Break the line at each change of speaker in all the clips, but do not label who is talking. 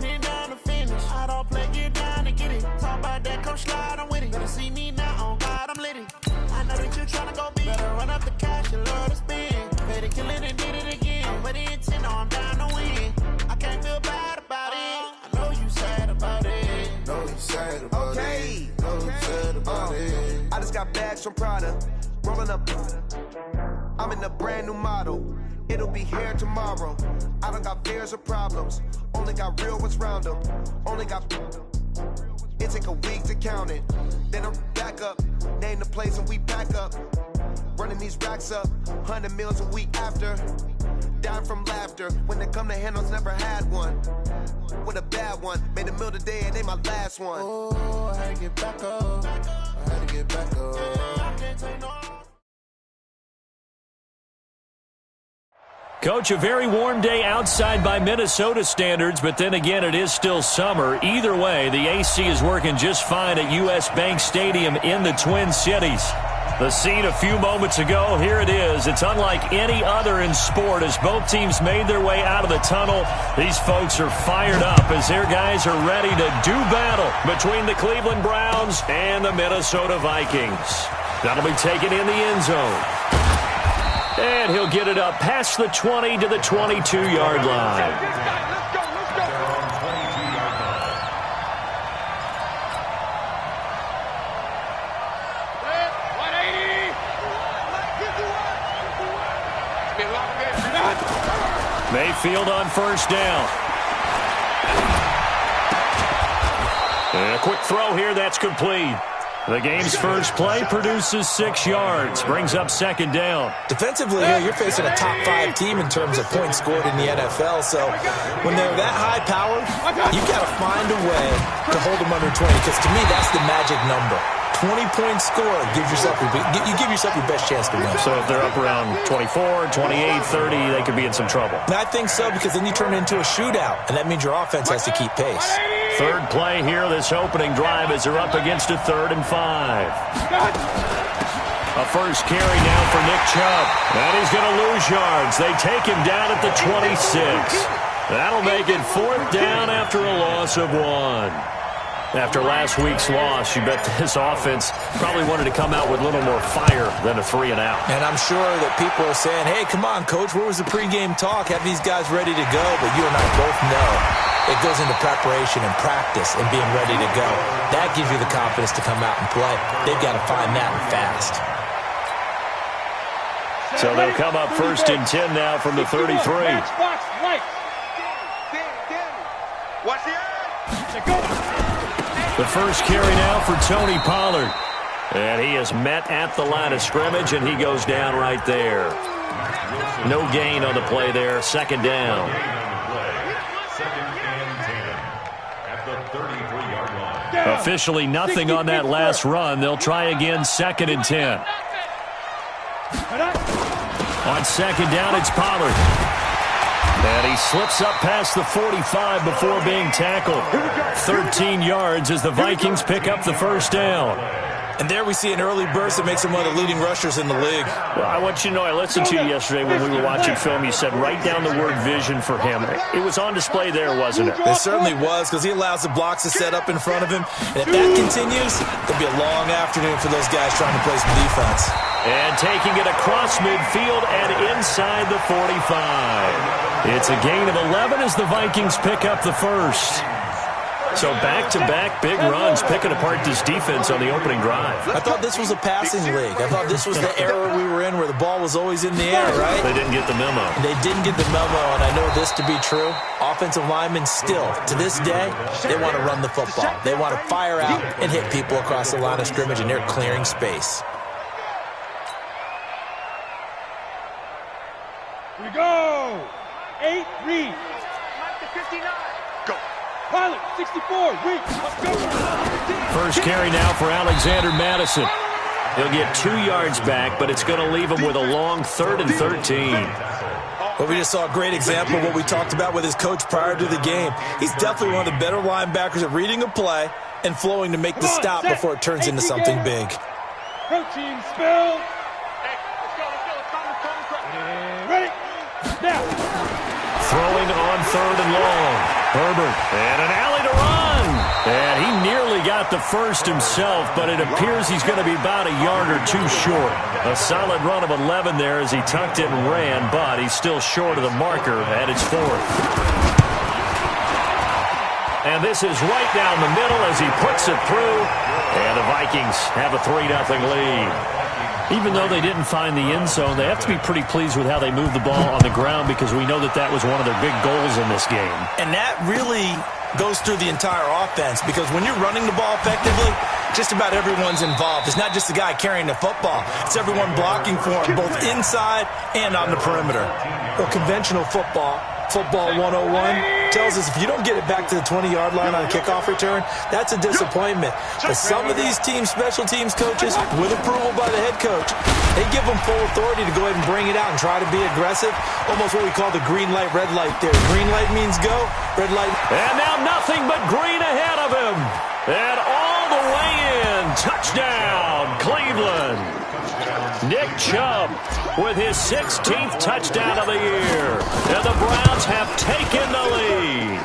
it down to finish. I don't play, get down to get it. Talk about that, come slide, I'm with it. Better see me now, on God, I'm lit it. I know that you tryna go big. Better run up the cash, you love to spend. Pay the kill it and did it again. I'm with the intent, no, I'm down to win. I can't feel bad about it. I know you sad about it.
Know you sad about it. Know you sad about it.
I just got bags from Prada. Rolling up. I'm in a brand new model. It'll be here tomorrow. I don't got fears or problems. Only got real ones round them. Only got. It take a week to count it. Then I'm back up. Name the place and we pack up. Running these racks up. 100 meals a week after. Down from laughter. When they come to handles, never had one. With a bad one. Made a meal today and ain't my last one.
Oh, I had to get back up. I had to get back up.
I can't take no.
Coach, a very warm day outside by Minnesota standards, but then again, it is still summer. Either way, the AC is working just fine at U.S. Bank Stadium in the Twin Cities. The scene a few moments ago, here it is. It's unlike any other in sport as both teams made their way out of the tunnel. These folks are fired up as their guys are ready to do battle between the Cleveland Browns and the Minnesota Vikings. That'll be taken in the end zone. And he'll get it up past the 20 to the 22-yard line. Mayfield on first down. And a quick throw here, that's complete. The game's first play produces 6 yards, brings up second down.
Defensively here, you're facing a top 5 team in terms of points scored in the NFL, so when they're that high powered, you've got to find a way to hold them under 20, because to me, that's the magic number. 20-point score gives yourself you give yourself your best chance to win.
So if they're up around 24, 28, 30, they could be in some trouble.
And I think so, because then you turn it into a shootout, and that means your offense has to keep pace.
Third play here, this opening drive, as they're up against a 3rd and 5. A first carry now for Nick Chubb. And he's going to lose yards. They take him down at the 26. That'll make it 4th down after a loss of 1. After last week's loss, you bet this offense probably wanted to come out with a little more fire than a 3 and out.
And I'm sure that people are saying, hey, come on, Coach, where was the pregame talk? Have these guys ready to go? But you and I both know it goes into preparation and practice and being ready to go. That gives you the confidence to come out and play. They've got to find that and fast.
So they'll come up 1st and 10 now from the 33. The first carry now for Tony Pollard. And he is met at the line of scrimmage, and he goes down right there. No gain on the play there. 2nd down. Officially nothing on that last run. They'll try again 2nd and 10. On 2nd down, it's Pollard. And he slips up past the 45 before being tackled. 13 yards as the Vikings pick up the first down.
And there we see an early burst that makes him one of the leading rushers in the league.
Well, I want you to know, I listened to you yesterday when we were watching film. You said write down the word vision for him. It was on display there, wasn't it?
It certainly was, because he allows the blocks to set up in front of him. And if that continues, there'll be a long afternoon for those guys trying to play some defense.
And taking it across midfield and inside the 45. It's a gain of 11 as the Vikings pick up the first. So back-to-back big runs, picking apart this defense on the opening drive.
I thought this was a passing league. I thought this was the era we were in where the ball was always in the air, right?
They didn't get the memo.
They didn't get the memo, and I know this to be true. Offensive linemen still, to this day, they want to run the football. They want to fire out and hit people across the line of scrimmage, and they're clearing space.
Here we go. 8 read. Go. Pilot 64. Read. Let's go.
First carry now for Alexander Madison. He'll get 2 yards back, but it's going to leave him with a long 3rd and 13.
Well, we just saw a great example of what we talked about with his coach prior to the game. He's definitely one of the better linebackers at reading a play and flowing to make the stop before it turns into something big.
Protein spill. Ready. Now.
Throwing on 3rd and long. Herbert, and an alley to run. And he nearly got the first himself, but it appears he's going to be about a yard or two short. A solid run of 11 there as he tucked it and ran, but he's still short of the marker at its 4th. And this is right down the middle as he puts it through. And the Vikings have a 3-0 lead. Even though they didn't find the end zone, they have to be pretty pleased with how they moved the ball on the ground because we know that that was one of their big goals in this game.
And that really goes through the entire offense because when you're running the ball effectively, just about everyone's involved. It's not just the guy carrying the football. It's everyone blocking for him, both inside and on the perimeter.
Well, conventional football 101, tells us if you don't get it back to the 20-yard line on a kickoff return, that's a disappointment. But some of these teams, special teams coaches, with approval by the head coach, they give them full authority to go ahead and bring it out and try to be aggressive. Almost what we call the green light, red light theory. Green light means go, red light.
And now nothing but green ahead of him. And all the way in. Touchdown, Cleveland. Nick Chubb with his 16th touchdown of the year. And the Browns have taken the lead.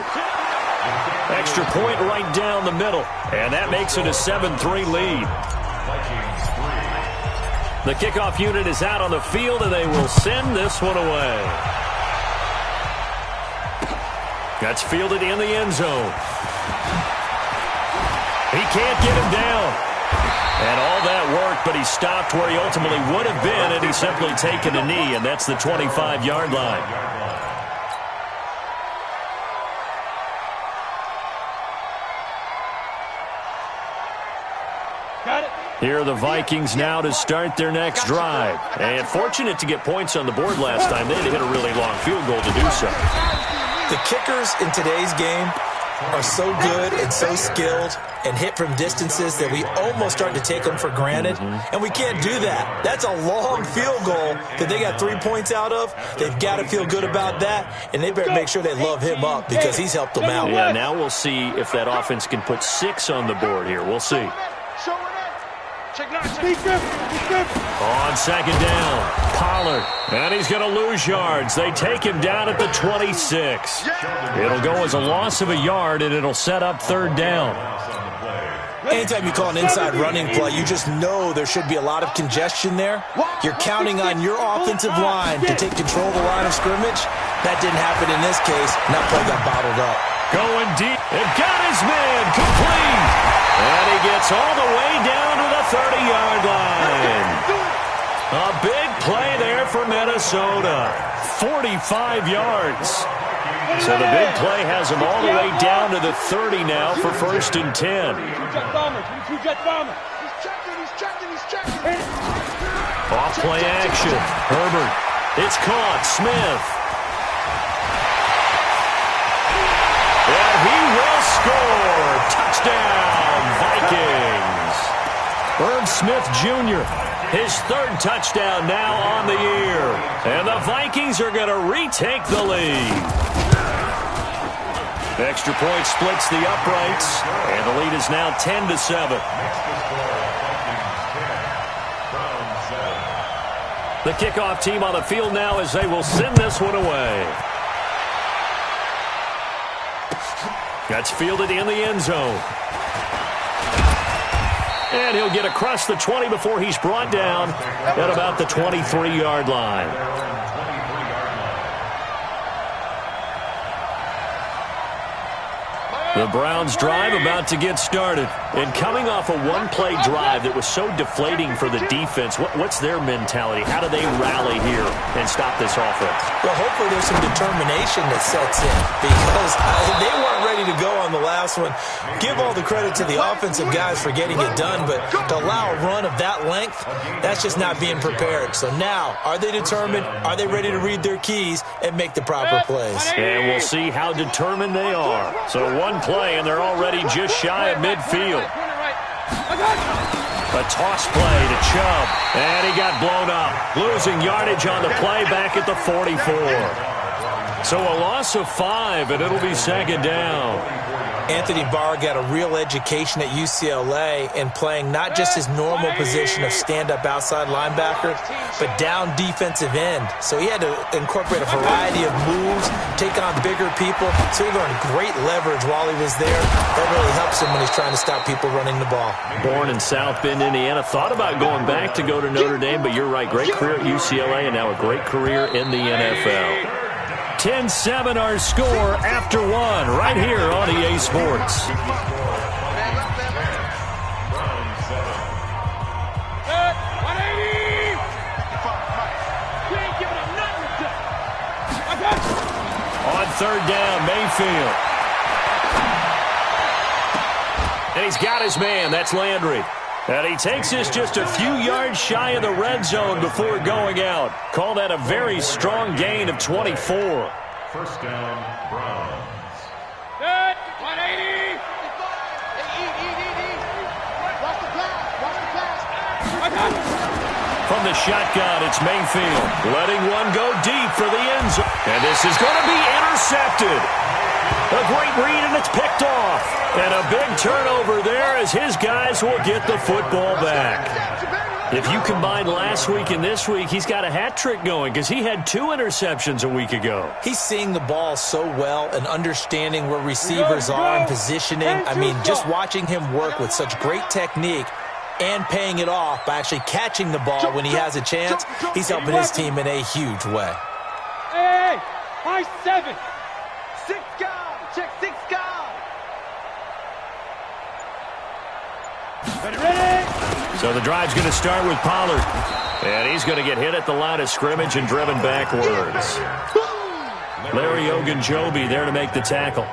Extra point right down the middle. And that makes it a 7-3 lead. The kickoff unit is out on the field, and they will send this one away. That's fielded in the end zone. He can't get him down. And all that work, but he stopped where he ultimately would have been, and he's simply taken a knee, and that's the 25-yard line.
Got it.
Here are the Vikings now to start their next drive. And fortunate to get points on the board last time. They had to hit a really long field goal to do so.
The kickers in today's game are so good and so skilled and hit from distances that we almost start to take them for granted. And we can't do that. That's a long field goal that they got 3 points out of. They've got to feel good about that, and they better make sure they love him up because he's helped them out.
Yeah, now we'll see if that offense can put 6 on the board here. We'll see. On second down, Pollard, and he's going to lose yards. They take him down at the 26. It'll go as a loss of a yard, and it'll set up third down.
Anytime you call an inside running play, you just know there should be a lot of congestion there. You're counting on your offensive line to take control of the line of scrimmage. That didn't happen in this case, and that play got bottled up.
Going deep, and got his man complete. And he gets all the way down to the 30-yard line. A big play there for Minnesota. 45 yards. So the big play has him all the way down to the 30 now for 1st and 10. Off play action. Herbert. It's caught. Smith. And he will score. Touchdown, Vikings. Herb Smith Jr., his 3rd touchdown now on the year. And the Vikings are going to retake the lead. Extra point splits the uprights, and the lead is now 10-7. The kickoff team on the field now as they will send this one away. That's fielded in the end zone. And he'll get across the 20 before he's brought down at about the 23-yard line. The Browns drive about to get started. And coming off a one-play drive that was so deflating for the defense, what's their mentality? How do they rally here and stop this offense?
Well, hopefully there's some determination that sets in because they weren't ready to go on the last one. Give all the credit to the offensive guys for getting it done, but to allow a run of that length, that's just not being prepared. So now, are they determined? Are they ready to read their keys and make the proper plays?
And we'll see how determined they are. So one play, and they're already just shy of midfield. A toss play to Chubb, and he got blown up. Losing yardage on the play back at the 44. So a loss of 5, and it'll be second down.
Anthony Barr got a real education at UCLA in playing not just his normal position of stand-up outside linebacker, but down defensive end. So he had to incorporate a variety of moves, take on bigger people. So he learned great leverage while he was there. That really helps him when he's trying to stop people running the ball. Born in South Bend, Indiana. Thought about going back to go to Notre Dame, but you're right. Great career at UCLA and now a great career in the NFL. 10-7 our score after one right here on EA Sports. On third down, Mayfield. And he's got his man. That's Landry. And he takes us just a few yards shy of the red zone before going out. Call that a very strong gain of 24.
First down, Browns.
180.
From the shotgun, it's Mayfield. Letting one go deep for the end zone. And this is going to be intercepted. A great read, and it's picked off. And a big turnover there as his guys will get the football back. If you combine last week and this week, he's got a hat trick going because he had 2 interceptions a week ago. He's seeing the ball so well and understanding where receivers are and positioning. I mean, just watching him work with such great technique and paying it off by actually catching the ball when he has a chance, he's helping his team in a huge way.
Hey, high 7.
6 guard. Check 6 guard.
Ready?
So the drive's going to start with Pollard. And he's going to get hit at the line of scrimmage and driven backwards. Larry Ogunjobi there to make the tackle.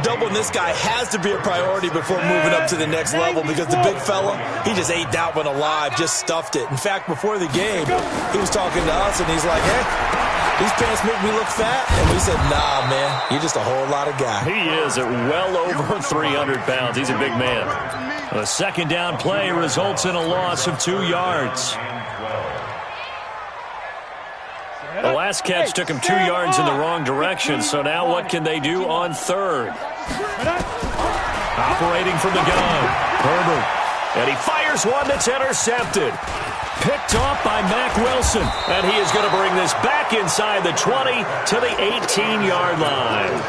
Doubling this guy has to be a priority before moving up to the next level because the big fella, he just ate that one alive, just stuffed it. In fact, before the game, he was talking to us, and he's like, hey, these pants make me look fat? And we said, nah, man, you're just a whole lot of guy.
He is at well over 300 pounds. He's a big man. A second down play results in a loss of 2 yards. The last catch took him 2 yards in the wrong direction, so now what can they do on third? Operating from the gun, Herbert. And he fires one that's intercepted. Picked off by Mack Wilson. And he is going to bring this back inside the 20 to the 18-yard line.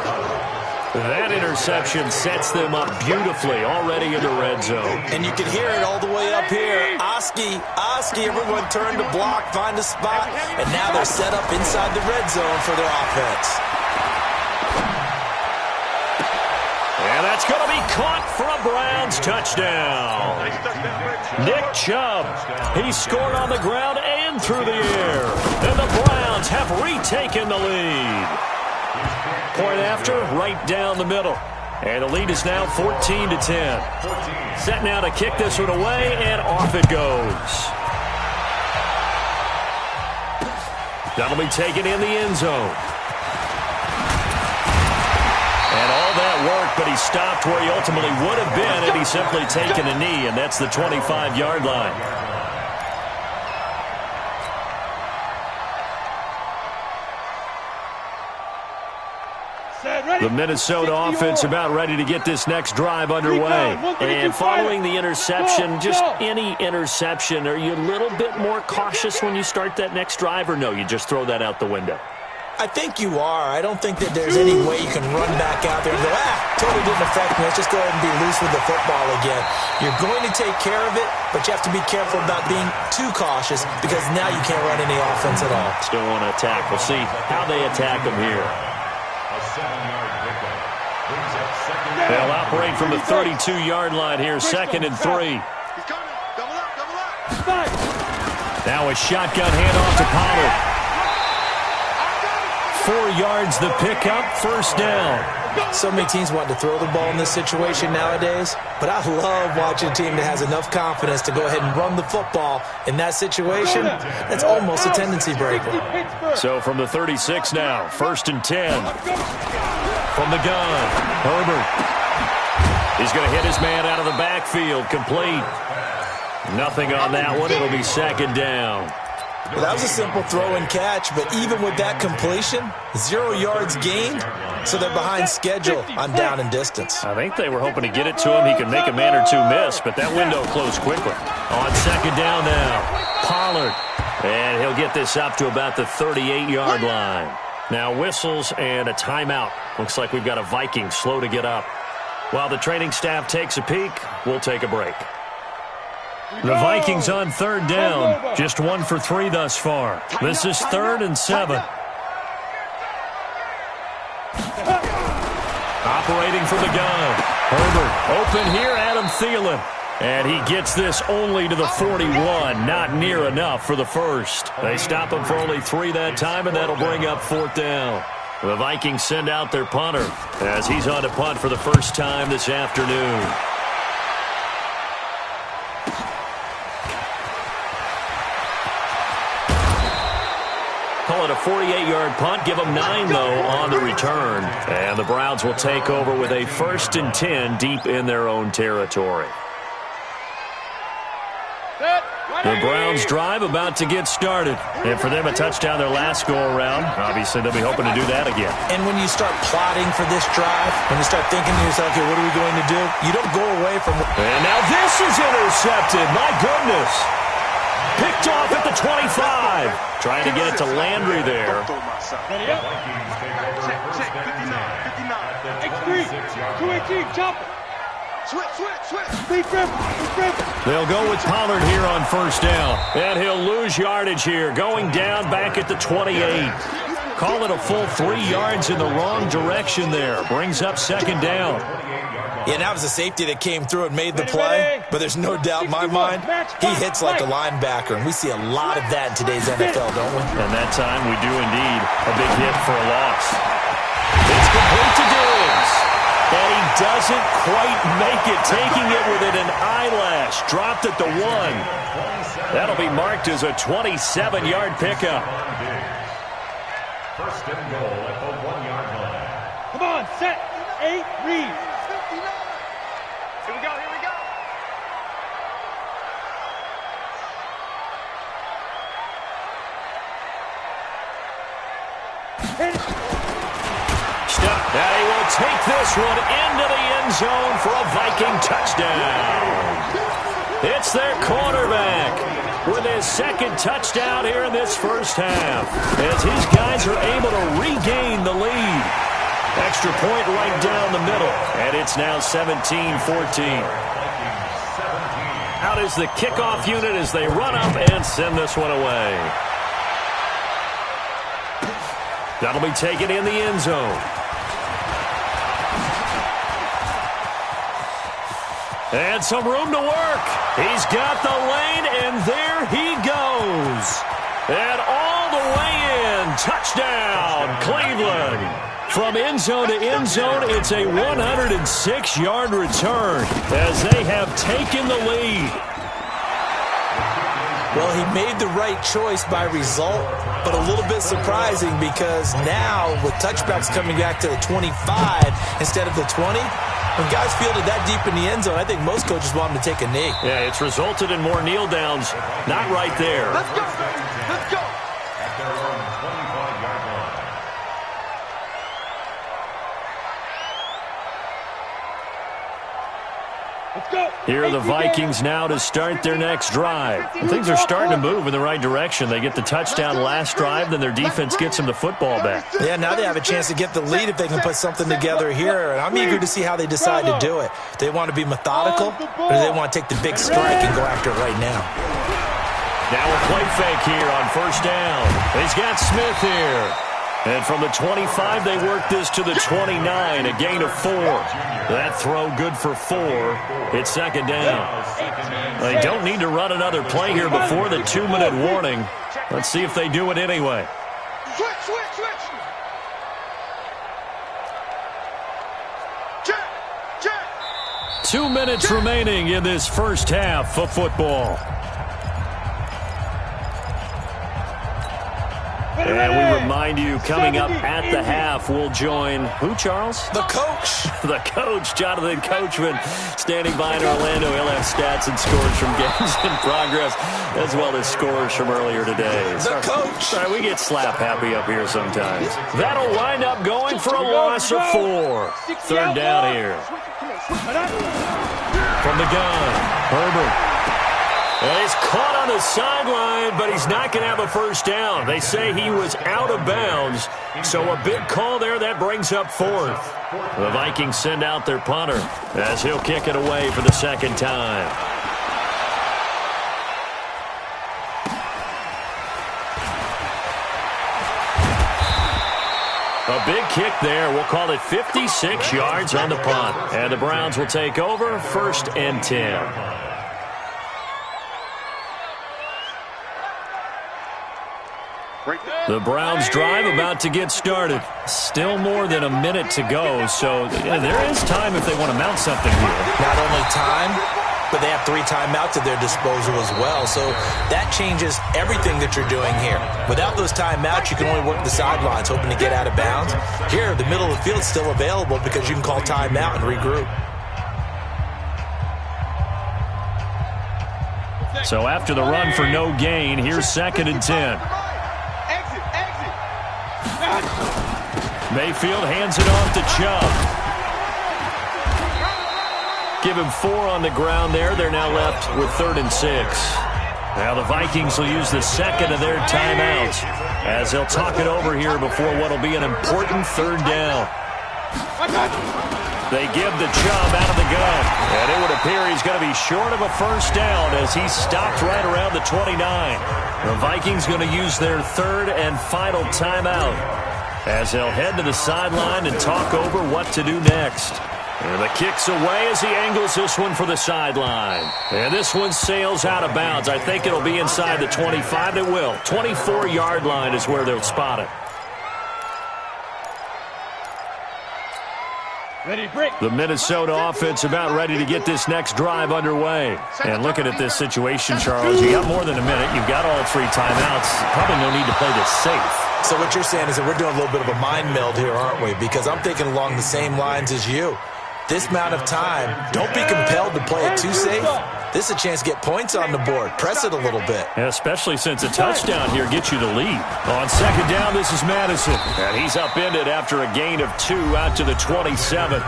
That interception sets them up beautifully already in the red zone.
And you can hear it all the way up here. Oski, everyone turned to block, find a spot, and now they're set up inside the red zone for their offense.
And that's going to be caught for a Browns touchdown. Nick Chubb, he scored on the ground and through the air. And the Browns have retaken the lead. Point after, right down the middle. And the lead is now 14-10. Set now to kick this one away, and off it goes. That'll be taken in the end zone. And all that work, but he stopped where he ultimately would have been had he simply taken a knee, and that's the 25-yard line. The Minnesota offense about ready to get this next drive underway. And following the interception, just any interception, are you a little bit more cautious when you start that next drive, or no, you just throw that out the window?
I think you are. I don't think that there's any way you can run back out there and go, totally didn't affect me. Let's just go ahead and be loose with the football again. You're going to take care of it, but you have to be careful about being too cautious because now you can't run any offense at all.
Still want to attack. We'll see how they attack them here. They'll operate from the 32-yard line here, 2nd and 3. Now a shotgun handoff to Pollard. 4 yards the pickup, first down.
So many teams want to throw the ball in this situation nowadays, but I love watching a team that has enough confidence to go ahead and run the football in that situation. That's almost a tendency breaker.
So from the 36 now, 1st and 10. From the gun, Herbert. He's going to hit his man out of the backfield, complete. Nothing on that one. It'll be 2nd down.
Well, that was a simple throw and catch, but even with that completion, 0 yards gained, so they're behind schedule on down and distance.
I think they were hoping to get it to him. He could make a man or two miss, but that window closed quickly. On second down now, Pollard. And he'll get this up to about the 38-yard line. Now whistles and a timeout. Looks like we've got a Viking slow to get up. While the training staff takes a peek, we'll take a break. The Vikings on third down. Just 1 for 3 thus far. This is 3rd and 7. Operating from the gun. Herbert open here, Adam Thielen. And he gets this only to the 41. Not near enough for the first. They stop him for only 3 that time, and that'll bring up 4th down. The Vikings send out their punter as he's on to punt for the first time this afternoon. Call it a 48-yard punt. Give them 9, though, on the return. And the Browns will take over with a 1st and 10 deep in their own territory. The Browns drive about to get started. And for them, a touchdown their last go-around. Obviously, they'll be hoping to do that again.
And when you start plotting for this drive, when you start thinking to yourself, okay, what are we going to do? You don't go away from it.
And now this is intercepted. My goodness. Picked off at the 25. Trying to get it to Landry there.
X3, 218, jump.
They'll go with Pollard here on first down. And he'll lose yardage here. Going down back at the 28. Call it a full 3 yards in the wrong direction there. Brings up 2nd down.
Yeah, that was a safety that came through and made the play. But there's no doubt in my mind, he hits like a linebacker. And we see a lot of that in today's NFL, don't we?
And that time we do indeed. A big hit for a loss. It's complete to Diggs. And he doesn't quite make it, taking it within an eyelash. Dropped at the 1. That'll be marked as a 27-yard pickup.
1st and goal at the 1-yard line. Come on, set, 8, read. Here we go, here we go.
Now he will take this one into the end zone for a Viking touchdown. It's their quarterback with his 2nd touchdown here in this first half, as his guys are able to regain the lead. Extra point right down the middle, and it's now 17-14. Out is the kickoff unit as they run up and send this one away. That'll be taken in the end zone. And some room to work. He's got the lane, and there he goes. And all the way in. Touchdown, Cleveland. From end zone to end zone, it's a 106-yard return as they have taken the lead.
Well, he made the right choice by result, but a little bit surprising because now with touchbacks coming back to the 25 instead of the 20, when guys fielded that deep in the end zone, I think most coaches want them to take a knee.
Yeah, it's resulted in more kneel downs. Not right there.
Let's go. Let's go.
Here are the Vikings now to start their next drive. And things are starting to move in the right direction. They get the touchdown last drive, then their defense gets them the football back.
Yeah, now they have a chance to get the lead if they can put something together here. And I'm eager to see how they decide to do it. Do they want to be methodical, or do they want to take the big strike and go after it right now?
Now a play fake here on first down. He's got Smith here. And from the 25, they work this to the 29, a gain of 4. That throw good for 4. It's 2nd down. They don't need to run another play here before the 2-minute warning. Let's see if they do it anyway.
Switch.
2 minutes remaining in this first half of football. And we remind you, coming up at the half, we'll join who, Charles?
The coach.
The coach, Jonathan Coachman, standing by in Orlando. He'll have stats and scores from games in progress, as well as scores from earlier today.
The coach.
Sorry, we get slap happy up here sometimes. That'll wind up going for a loss of 4. Third down here. From the gun, Herbert. And he's caught on the sideline, but he's not going to have a first down. They say he was out of bounds, so a big call there. That brings up 4th. The Vikings send out their punter as he'll kick it away for the second time. A big kick there. We'll call it 56 yards on the punt. And the Browns will take over, 1st and 10. The Browns drive about to get started. Still more than a minute to go, so there is time if they want to mount something here.
Not only time, but they have 3 timeouts at their disposal as well, so that changes everything that you're doing here. Without those timeouts, you can only work the sidelines, hoping to get out of bounds. Here, the middle of the field is still available because you can call timeout and regroup.
So after the run for no gain, here's 2nd and 10. Mayfield hands it off to Chubb. Give him 4 on the ground there. They're now left with 3rd and 6. Now the Vikings will use the second of their timeouts as they'll talk it over here before what will be an important 3rd down. They give the Chubb out of the gun, and it would appear he's going to be short of a first down as he's stopped right around the 29. The Vikings going to use their 3rd and final timeout as they'll head to the sideline and talk over what to do next. And the kick's away as he angles this one for the sideline. And this one sails out of bounds. I think it'll be inside the 25. It will. 24-yard line is where they'll spot it. The Minnesota offense about ready to get this next drive underway. And looking at this situation, Charles, you got more than a minute. You've got all 3 timeouts. Probably no need to play this safe.
So what you're saying is that we're doing a little bit of a mind meld here, aren't we? Because I'm thinking along the same lines as you. This amount of time, don't be compelled to play it too safe. This is a chance to get points on the board. Press it a little bit.
Yeah, especially since a touchdown here gets you the lead. On 2nd down, this is Madison. And he's upended after a gain of 2 out to the 27.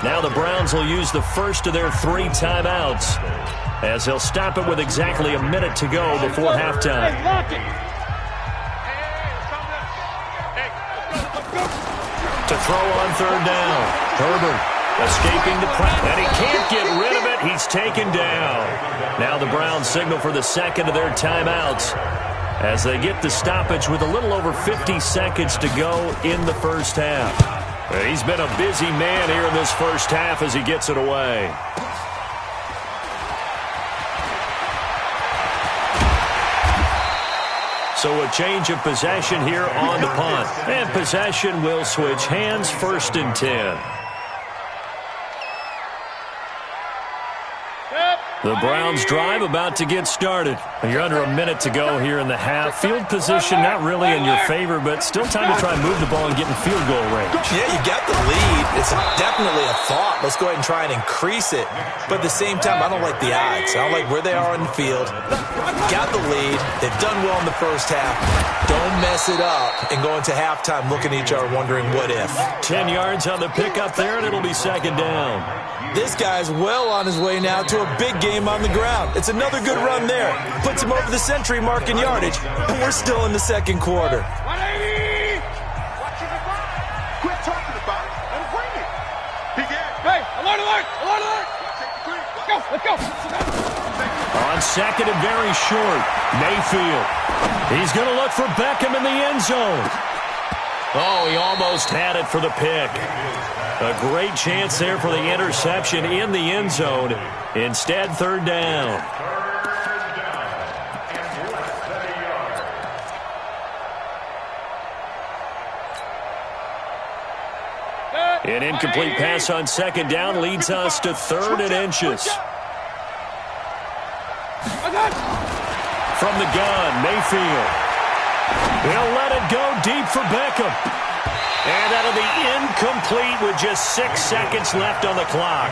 Now the Browns will use the first of their 3 timeouts as they'll stop it with exactly a minute to go before halftime. To throw on 3rd down, Herbert escaping the pressure, and he can't get rid of it. He's taken down. Now the Browns signal for the second of their timeouts as they get the stoppage with a little over 50 seconds to go in the first half. He's been a busy man here in this first half as he gets it away. So a change of possession here on the punt. And possession will switch hands, 1st and 10. The Browns drive about to get started. You're under a minute to go here in the half. Field position not really in your favor, but still time to try and move the ball and get in field goal range.
Yeah, you got the lead. It's definitely a thought. Let's go ahead and try and increase it. But at the same time, I don't like the odds. I don't like where they are on the field. Got the lead. They've done well in the first half. Don't mess it up and go into halftime looking at each other wondering what if.
10 yards on the pickup there, and it'll be 2nd down.
This guy's well on his way now to a big game on the ground. It's another good run there. Puts him over the century mark in yardage, and we're still in the 2nd quarter.
Quit talking about it and bring it.
Hey, alert, alert, alert, alert. Let's go.
On 2nd and very short, Mayfield. He's going to look for Beckham in the end zone. Oh, he almost had it for the pick. A great chance there for the interception in the end zone. Instead, 3rd down. An incomplete pass on 2nd down leads us to 3rd and inches. From the gun, Mayfield. He'll let it go deep for Beckham. And that'll be incomplete with just 6 seconds left on the clock.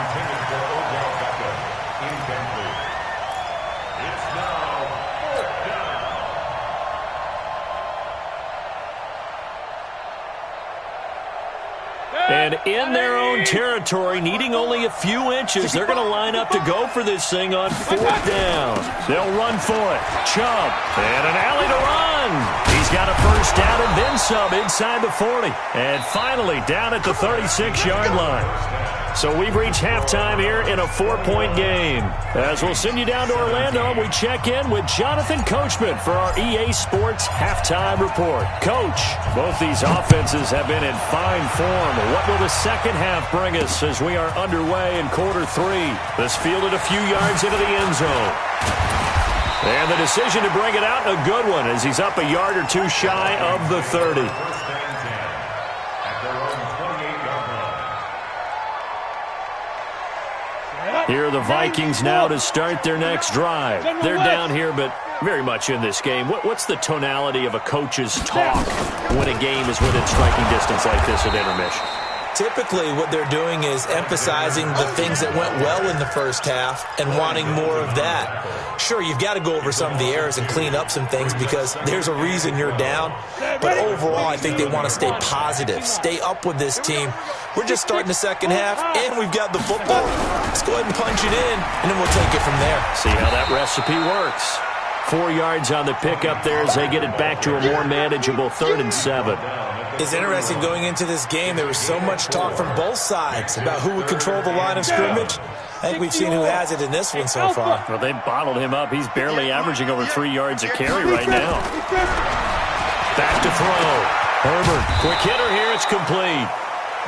And in their own territory, needing only a few inches, they're going to line up to go for this thing on 4th down. They'll run for it. Chubb, and an alley to run. He's got a first down and then some inside the 40. And finally down at the 36-yard line. So we've reached halftime here in a 4-point game. As we'll send you down to Orlando, we check in with Jonathan Coachman for our EA Sports Halftime Report. Coach, both these offenses have been in fine form. What will the second half bring us as we are underway in quarter 3? This fielded a few yards into the end zone. And the decision to bring it out, a good one, as he's up a yard or two shy of the 30. Here are the Vikings now to start their next drive. They're down here, but very much in this game. What's the tonality of a coach's talk when a game is within striking distance like this at intermission?
Typically, what they're doing is emphasizing the things that went well in the first half and wanting more of that. Sure, you've got to go over some of the errors and clean up some things because there's a reason you're down. But overall, I think they want to stay positive, stay up with this team. We're just starting the second half, and we've got the football. Let's go ahead and punch it in, and then we'll take it from there.
See how that recipe works. 4 yards on the pickup there as they get it back to a more manageable 3rd and 7.
It's interesting going into this game. There was so much talk from both sides about who would control the line of scrimmage. I think we've seen who has it in this one so far.
Well, they've bottled him up. He's barely averaging over 3 yards a carry right now. Back to throw. Herbert, quick hitter here. It's complete.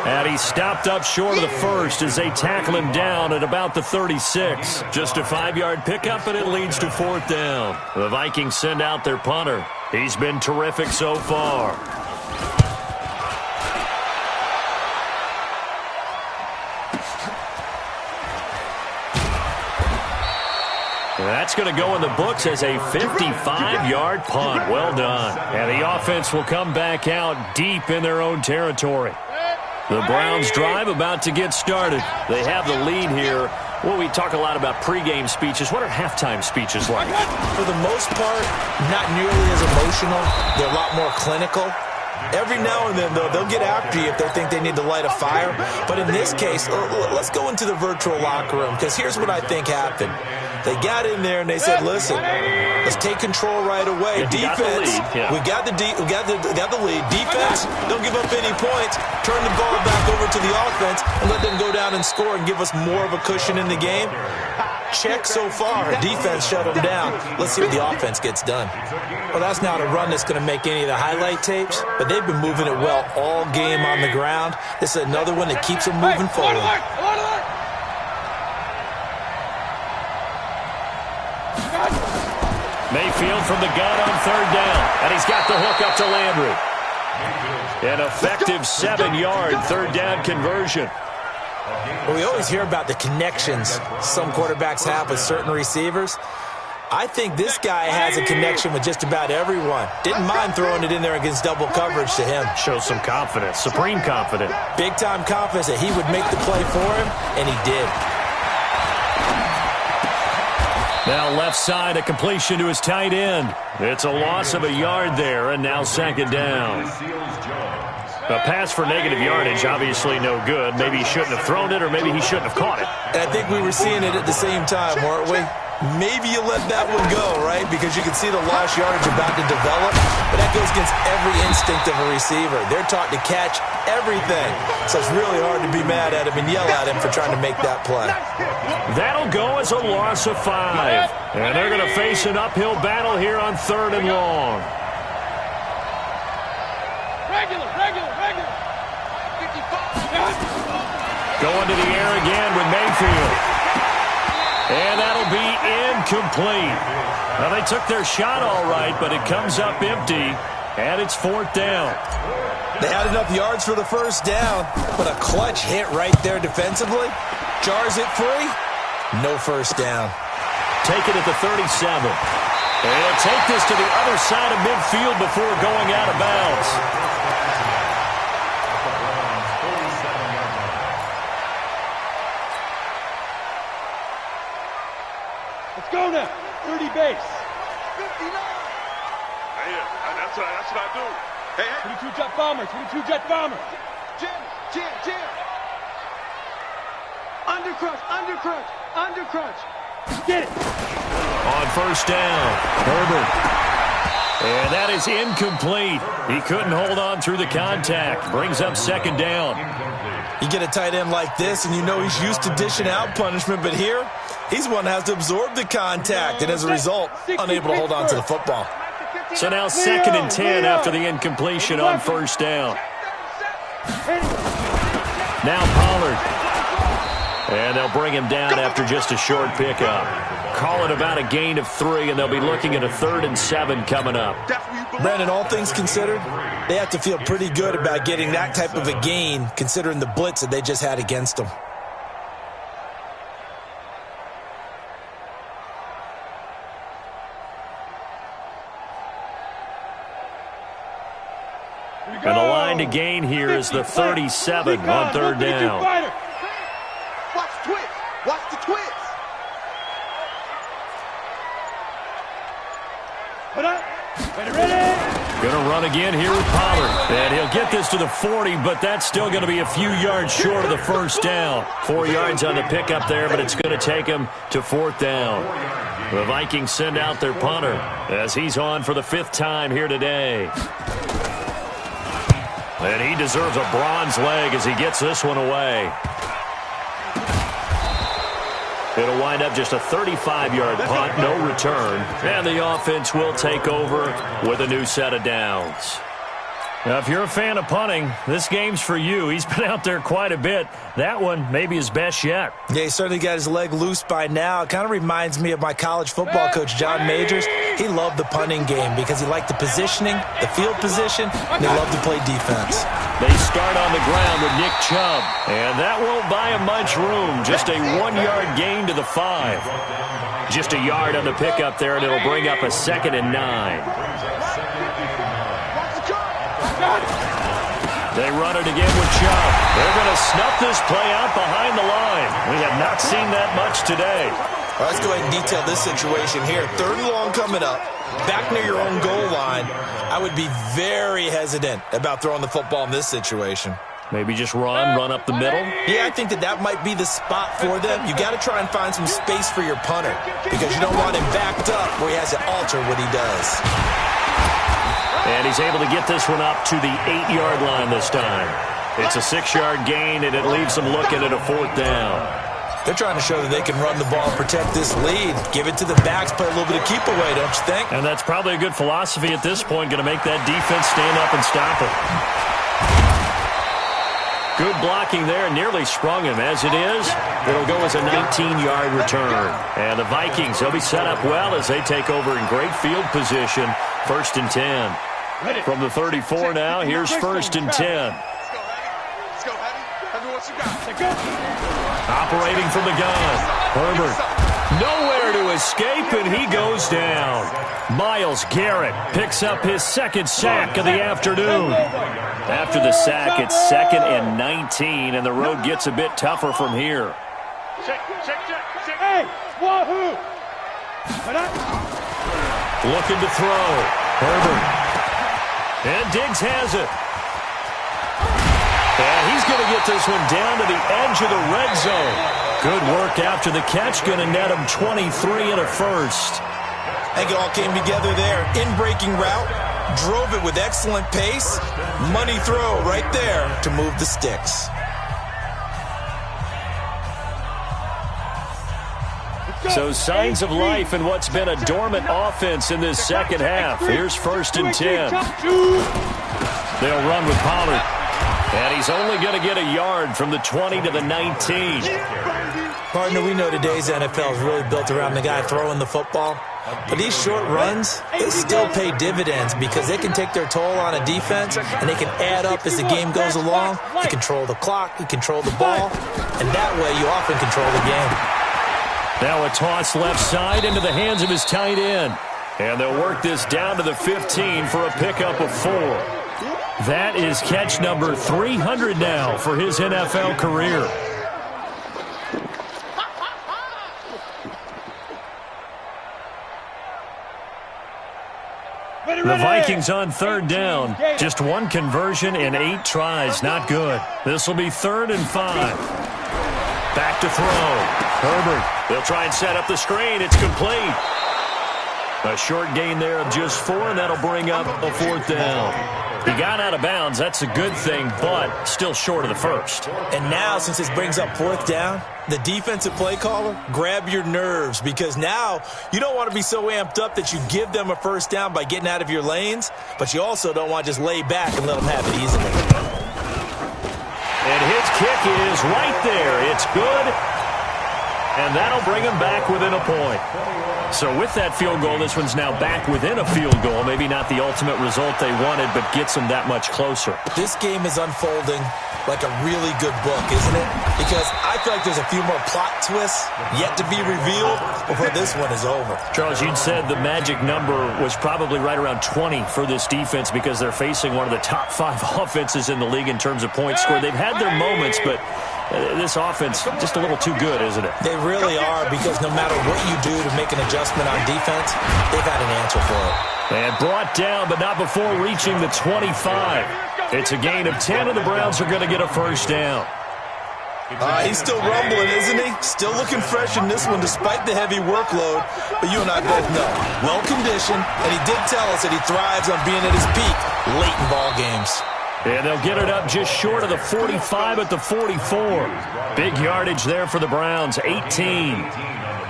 And he stopped up short of the first as they tackle him down at about the 36. Just a 5-yard pickup, and it leads to 4th down. The Vikings send out their punter. He's been terrific so far. That's going to go in the books as a 55-yard punt. Well done. And the offense will come back out deep in their own territory. The Browns drive about to get started. They have the lead here. Well, we talk a lot about pregame speeches. What are halftime speeches like?
For the most part, not nearly as emotional. They're a lot more clinical. Every now and then, though, they'll get after you if they think they need to light a fire. But in this case, let's go into the virtual locker room, because here's what I think happened. They got in there and they said, listen, let's take control right away. Defense, we got the lead. Defense, don't give up any points. Turn the ball back over to the offense and let them go down and score and give us more of a cushion in the game. Check so far. Defense shut them down. Let's see what the offense gets done. Well, that's not a run that's going to make any of the highlight tapes, but they've been moving it well all game on the ground. This is another one that keeps them moving forward.
Mayfield from the gun on 3rd down, and he's got the hook up to Landry. An effective 7-yard 3rd down conversion.
Well, we always hear about the connections some quarterbacks have with certain receivers. I think this guy has a connection with just about everyone. Didn't mind throwing it in there against double coverage to him.
Shows some confidence, supreme confidence.
Big-time confidence that he would make the play for him, and he did.
Now left side, a completion to his tight end. It's a loss of a yard there, and now 2nd down. A pass for negative yardage, obviously no good. Maybe he shouldn't have thrown it, or maybe he shouldn't have caught it.
And I think we were seeing it at the same time, weren't we? Maybe you let that one go, right? Because you can see the lost yardage about to develop. But that goes against every instinct of a receiver. They're taught to catch everything. So it's really hard to be mad at him and yell at him for trying to make that play.
That'll go as a loss of 5. And they're going to face an uphill battle here on 3rd and long.
Regular.
Going to the air again with Mayfield. And that'll be incomplete. Well, they took their shot all right, but it comes up empty, and it's 4th down.
They had enough yards for the first down, but a clutch hit right there defensively. Jars it free. No first down.
Take it at the 37. And he'll take this to the other side of midfield before going out of bounds.
Let's go now. 30 base.
59. That's what I do. Hey.
22 jet bombers. 22 jet bombers.
Jim. Undercrunch.
Get it.
On first down, Herbert. And that is incomplete. He couldn't hold on through the contact. Brings up second down.
You get a tight end like this, and you know he's used to dishing out punishment, but here, he's one that has to absorb the contact, and as a result, unable to hold on to the football.
So now 2nd and 10 after the incompletion on first down. Now Pollard. And they'll bring him down after just a short pickup. Call it about a gain of 3, and they'll be looking at a 3rd and 7 coming up.
Brandon, all things considered, they have to feel pretty good about getting that type of a gain, considering the blitz that they just had against them.
And the line to gain here is the 37 on 3rd down.
Watch the twist.
Put up. Ready.
Gonna run again here with Pollard. And he'll get this to the 40, but that's still going to be a few yards short of the first down. 4 yards on the pickup there, but it's going to take him to 4th down. The Vikings send out their punter as he's on for the 5th time here today. And he deserves a bronze leg as he gets this one away. It'll wind up just a 35-yard punt, no return. And the offense will take over with a new set of downs. Now, if you're a fan of punting, this game's for you. He's been out there quite a bit. That one maybe his best yet.
Yeah, he certainly got his leg loose by now. It kind of reminds me of my college football coach, John Majors. He loved the punting game because he liked the positioning, the field position, and he loved to play defense.
They start on the ground with Nick Chubb, and that won't buy him much room. Just a 1-yard gain to the 5. Just a yard on the pickup there, and it'll bring up a 2nd and 9. They run it again with Chubb. They're going to snuff this play out behind the line. We have not seen that much today.
All right, let's go ahead and detail this situation here. 3rd and long coming up, back near your own goal line. I would be very hesitant about throwing the football in this situation.
Maybe just run up the middle?
Yeah, I think that might be the spot for them. You got to try and find some space for your punter because you don't want him backed up where he has to alter what he does.
And he's able to get this one up to the 8-yard line this time. It's a 6-yard gain, and it leaves them looking at a 4th down.
They're trying to show that they can run the ball and protect this lead. Give it to the backs, play a little bit of keep away, don't you think?
And that's probably a good philosophy at this point, going to make that defense stand up and stop it. Good blocking there, nearly sprung him. As it is, it'll go as a 19-yard return. And the Vikings, they'll be set up well as they take over in great field position. 1st and 10. From the 34 now, here's 1st and 10.
Let's go, Heavy. What you got?
Operating from the gun. Herbert. Nowhere to escape, and he goes down. Myles Garrett picks up his 2nd sack of the afternoon. After the sack, it's 2nd and 19, and the road gets a bit tougher from here.
Check. Hey, wahoo!
Looking to throw. Herbert. And Diggs has it. And he's going to get this one down to the edge of the red zone. Good work after the catch. Going to net him 23 and a 1st.
I think it all came together there. In-breaking route. Drove it with excellent pace. Money throw right there to move the sticks.
So signs of life in what's been a dormant offense in this 2nd half. Here's 1st and 10. They'll run with Pollard. And he's only going to get a yard from the 20 to the 19.
Partner, we know today's NFL is really built around the guy throwing the football. But these short runs, they still pay dividends because they can take their toll on a defense and they can add up as the game goes along. You control the clock, you control the ball, and that way you often control the game.
Now a toss left side into the hands of his tight end. And they'll work this down to the 15 for a pickup of 4. That is catch number 300 now for his NFL career. The Vikings on 3rd down. Just 1 conversion in 8 tries. Not good. This will be 3rd and 5. Back to throw. Herbert. They'll try and set up the screen. It's complete. A short gain there of just 4, and that'll bring up a 4th down. He got out of bounds. That's a good thing, but still short of the first.
And now, since this brings up 4th down, the defensive play caller, grab your nerves, because now you don't want to be so amped up that you give them a 1st down by getting out of your lanes, but you also don't want to just lay back and let them have it easily.
And his kick is right there. It's good, and that'll bring him back within a point. So with that field goal, this one's now back within a field goal. Maybe not the ultimate result they wanted, but gets them that much closer.
This game is unfolding like a really good book, isn't it? Because I feel like there's a few more plot twists yet to be revealed before this one is over.
Charles, you'd said the magic number was probably right around 20 for this defense because they're facing one of the top 5 offenses in the league in terms of points scored. They've had their moments, but this offense just a little too good, isn't it?
They really are, because no matter what you do to make an adjustment on defense, they've had an answer for it.
And brought down, but not before reaching the 25. It's a gain of 10, and the Browns are going to get a 1st down.
He's still rumbling, isn't he? Still looking fresh in this one despite the heavy workload. But you and I both know, well-conditioned, and he did tell us that he thrives on being at his peak late in ball games.
And they'll get it up just short of the 45 at the 44. Big yardage there for the Browns, 18.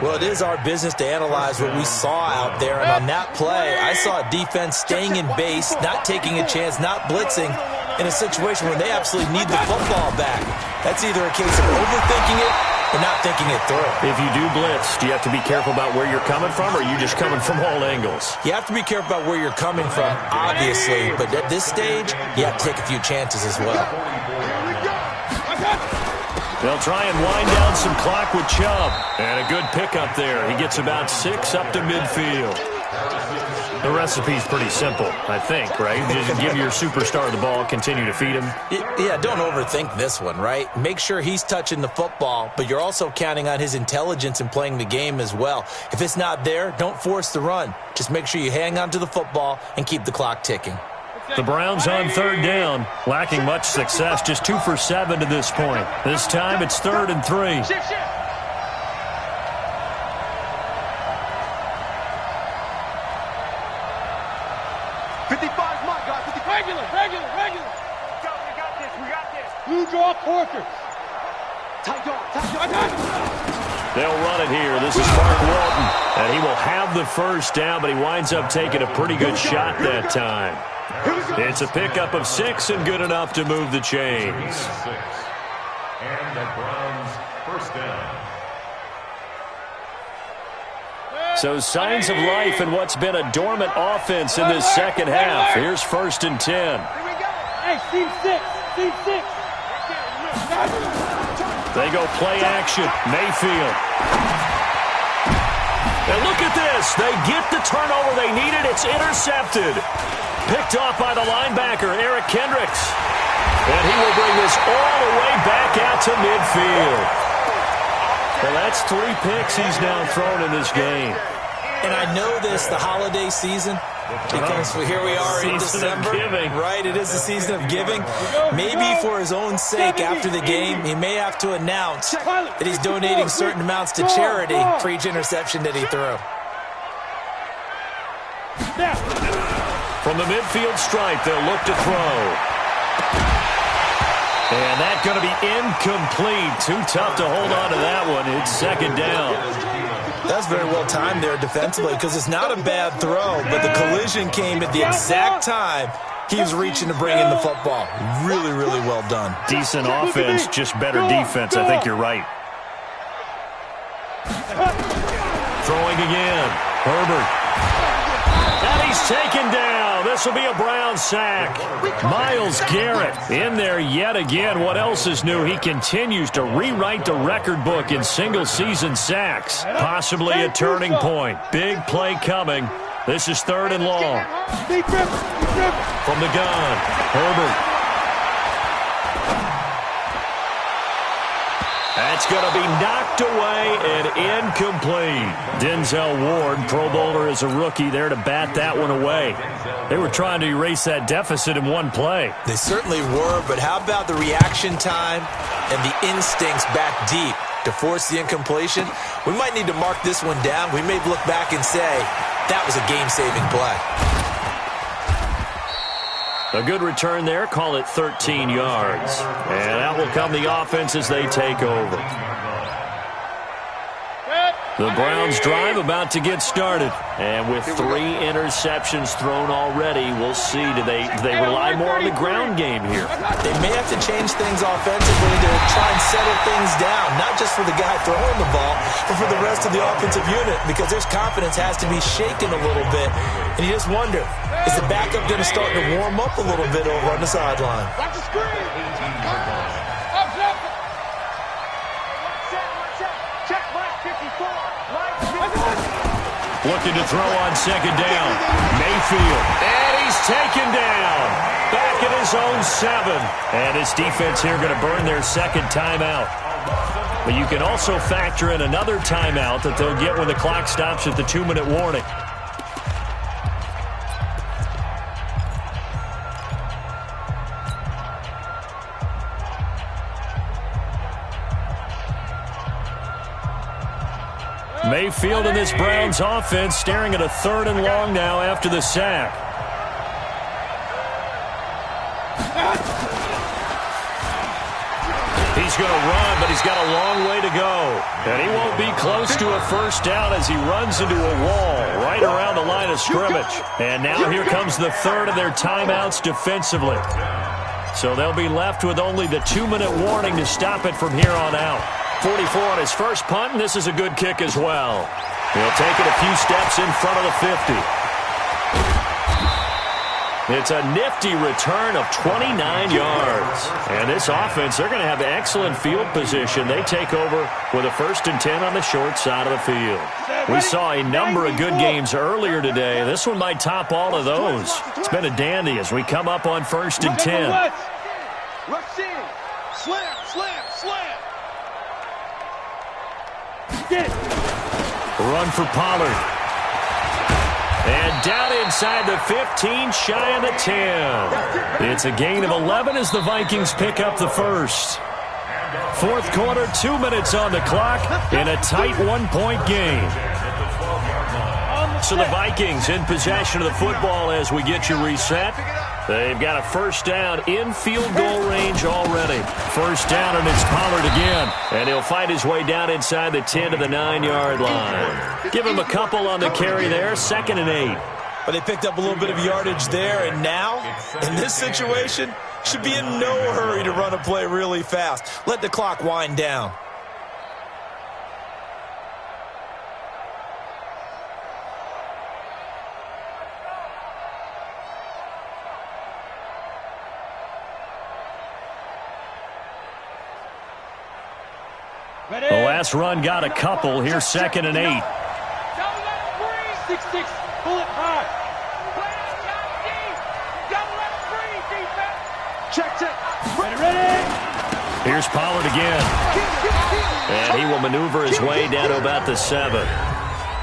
Well, it is our business to analyze what we saw out there. And on that play, I saw a defense staying in base, not taking a chance, not blitzing, in a situation where they absolutely need the football back. That's either a case of overthinking it or not thinking it through.
If you do blitz, do you have to be careful about where you're coming from, or are you just coming from all angles?
You have to be careful about where you're coming from, obviously. But at this stage, you have to take a few chances as well.
They'll try and wind down some clock with Chubb. And a good pickup there. He gets about 6 up to midfield. The recipe's pretty simple, I think, right? Just give your superstar the ball, continue to feed him.
Yeah, don't overthink this one, right? Make sure he's touching the football, but you're also counting on his intelligence in playing the game as well. If it's not there, don't force the run. Just make sure you hang on to the football and keep the clock ticking.
The Browns on 3rd down, lacking much success, just 2 for 7 to this point. This time it's 3rd and 3.
Shift.
55, my guy, 55.
Regular.
Go, we got this.
Blue draw quarters.
Tight dog.
They'll run it here. This is Mark Walton, and he will have the 1st down, but he winds up taking a pretty good shot that time. It's a pickup of 6 and good enough to move the chains.
And the Browns 1st down.
So signs of life in what's been a dormant offense in this second half. Here's 1st and 10.
Hey, team 6.
They go play action. Mayfield. And look at this. They get the turnover they needed. It's intercepted. Picked off by the linebacker, Eric Kendricks. And he will bring this all the way back out to midfield. Well, that's 3 picks he's now thrown in this game.
And I know this, the holiday season, because here we are in December. Right, it is the season of giving. Maybe for his own sake after the game, he may have to announce that he's donating certain amounts to charity for each interception that he threw.
From the midfield stripe, they'll look to throw. And that's going to be incomplete. Too tough to hold on to that one. It's 2nd down.
That's very well timed there defensively, because it's not a bad throw, but the collision came at the exact time he was reaching to bring in the football. Really, really well done.
Decent offense, just better defense. I think you're right. Throwing again. Herbert. And he's taken down. This will be a Brown sack. Myles Garrett in there yet again. What else is new? He continues to rewrite the record book in single-season sacks. Possibly a turning point. Big play coming. This is 3rd and long. From the gun, Herbert. That's going to be knocked away and incomplete. Denzel Ward, Pro Bowler as a rookie, there to bat that one away. They were trying to erase that deficit in one play.
They certainly were, but how about the reaction time and the instincts back deep to force the incompletion? We might need to mark this one down. We may look back and say that was a game-saving play.
A good return there. Call it 13 yards. And out will come the offense as they take over. The Browns drive about to get started. And with 3 interceptions thrown already, we'll see. Do they rely more on the ground game here?
They may have to change things offensively to try and settle things down, not just for the guy throwing the ball, but for the rest of the offensive unit, because their confidence has to be shaken a little bit. And you just wonder, is the backup going to start to warm up a little bit over on the sideline?
Watch the screen. Check mark 54.
Looking to throw on 2nd down. Mayfield. And he's taken down. Back at his own 7. And his defense here going to burn their 2nd timeout. But you can also factor in another timeout that they'll get when the clock stops at the 2-minute warning. Mayfield in this Browns offense staring at a 3rd and long now after the sack. He's going to run, but he's got a long way to go. And he won't be close to a 1st down as he runs into a wall right around the line of scrimmage. And now here comes the 3rd of their timeouts defensively. So they'll be left with only the 2-minute warning to stop it from here on out. 44 on his first punt, and this is a good kick as well. He'll take it a few steps in front of the 50. It's a nifty return of 29 yards. And this offense, they're going to have excellent field position. They take over with a 1st and 10 on the short side of the field. We saw a number of good games earlier today. This one might top all of those. It's been a dandy as we come up on 1st and 10.
Rush in. Slam, slam, slam.
Run for Pollard. And down inside the 15, shy of the 10. It's a gain of 11 as the Vikings pick up the 1st. 4th quarter, 2 minutes on the clock in a tight 1-point game. So the Vikings in possession of the football as we get you reset. They've got a 1st down in field goal range already. 1st down, and it's Pollard again. And he'll fight his way down inside the 10 to the 9-yard line. Give him a couple on the carry there. 2nd and 8.
But they picked up a little bit of yardage there, and now, in this situation, should be in no hurry to run a play really fast. Let the clock wind down.
The last run got a couple. Here's 2nd and 8.
6-6. Pull it high. Check. Ready.
Here's Pollard again. And he will maneuver his way down to about the 7.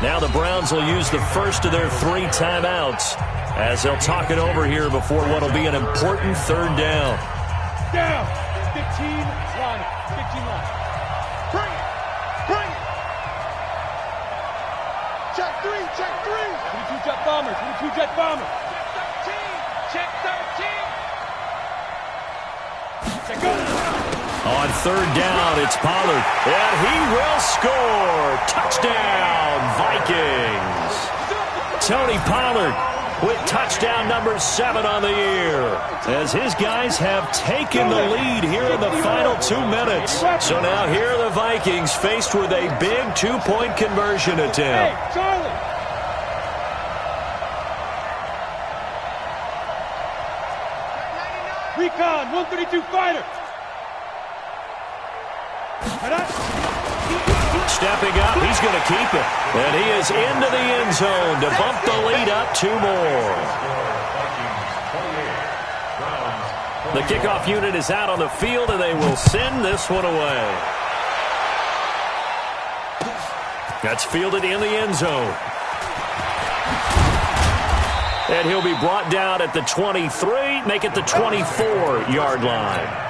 Now the Browns will use the 1st of their 3 timeouts as they'll talk it over here before what will be an important 3rd down.
Down. 15 line. 15 line. Bring it. Check 3. 22 jet bombers. Check 13.
On 3rd down, it's Pollard. And he will score. Touchdown, Vikings. Tony Pollard with touchdown number 7 on the year, as his guys have taken the lead here in the final 2 minutes. So now here are the Vikings faced with a big 2-point conversion attempt.
Hey, Charlie. Recon, 132 fighter.
stepping up. He's going to keep it. And he is into the end zone to bump the lead up 2 more. The kickoff unit is out on the field, and they will send this one away. That's fielded in the end zone. And he'll be brought down at the 23, make it the 24-yard line.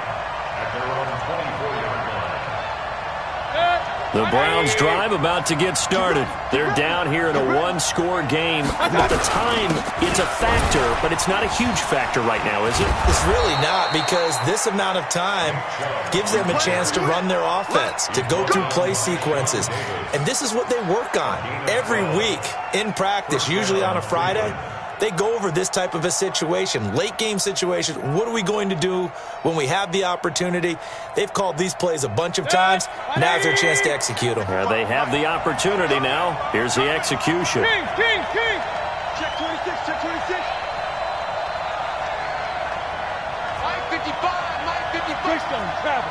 The Browns drive about to get started. They're down here in a one-score game. At the time, it's a factor, but it's not a huge factor right now, is it?
It's really not, because this amount of time gives them a chance to run their offense, to go through play sequences. And this is what they work on every week in practice, usually on a Friday. They go over this type of a situation, late-game situation. What are we going to do when we have the opportunity? They've called these plays a bunch of times. Now's their chance to execute them.
They have the opportunity now. Here's the execution.
King. Check 26, check 26. Mike 55. Touchdown, travel.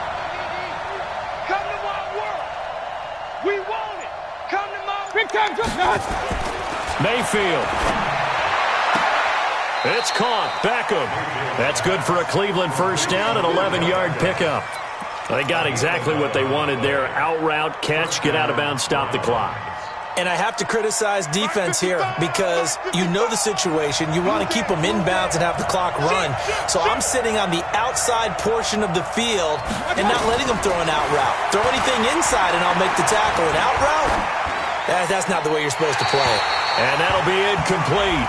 Come to my world. We want it. Come to my big time touchdown.
Mayfield. It's caught. Beckham. That's good for a Cleveland first down, an 11-yard pickup. They got exactly what they wanted there. Out route, catch, get out of bounds, stop the clock.
And I have to criticize defense here because you know the situation. You want to keep them inbounds and have the clock run. So I'm sitting on the outside portion of the field and not letting them throw an out route. Throw anything inside and I'll make the tackle. An out route? That's not the way you're supposed to play it.
And that'll be incomplete.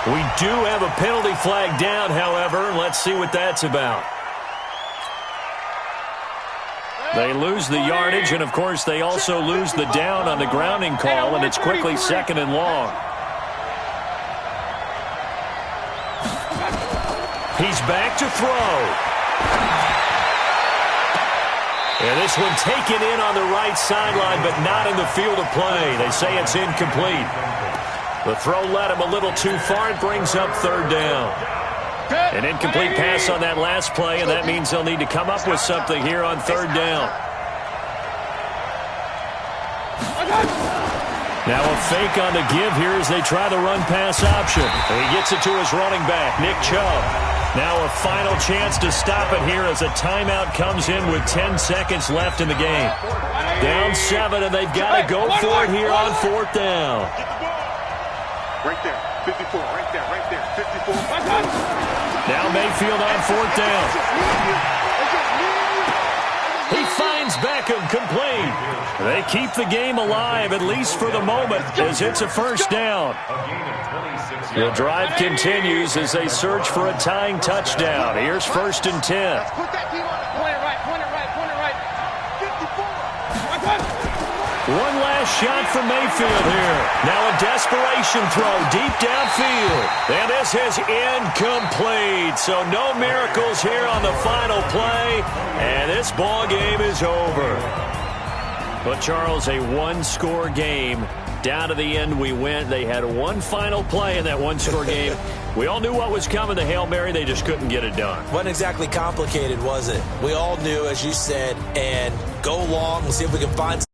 We do have a penalty flag down, however. Let's see what that's about. They lose the yardage, and, of course, they also lose the down on the grounding call, and it's quickly second and long. He's back to throw. And this one taken in on the right sideline, but not in the field of play. They say it's incomplete. The throw led him a little too far. It brings up third down. An incomplete pass on that last play, and that means they'll need to come up with something here on third down. Now a fake on the give here as they try the run-pass option. And he gets it to his running back, Nick Chubb. Now a final chance to stop it here as a timeout comes in with 10 seconds left in the game. Down 7, and they've got to go for it here on fourth down.
Right there, 54, right there, 54.
Now Mayfield on fourth down. He finds Beckham complete. They keep the game alive, at least for the moment, as it's a first down. The drive continues as they search for a tying touchdown. Here's 1st and 10.
Put that team on it. Point it right. 54.
One last shot from Mayfield here. Now a desperation throw deep downfield. And this is incomplete. So no miracles here on the final play. And this ball game is over. But, Charles, a one-score game. Down to the end we went. They had one final play in that one-score game. We all knew what was coming, the Hail Mary. They just couldn't get it done.
Wasn't exactly complicated, was it? We all knew, as you said, and go long and see if we can find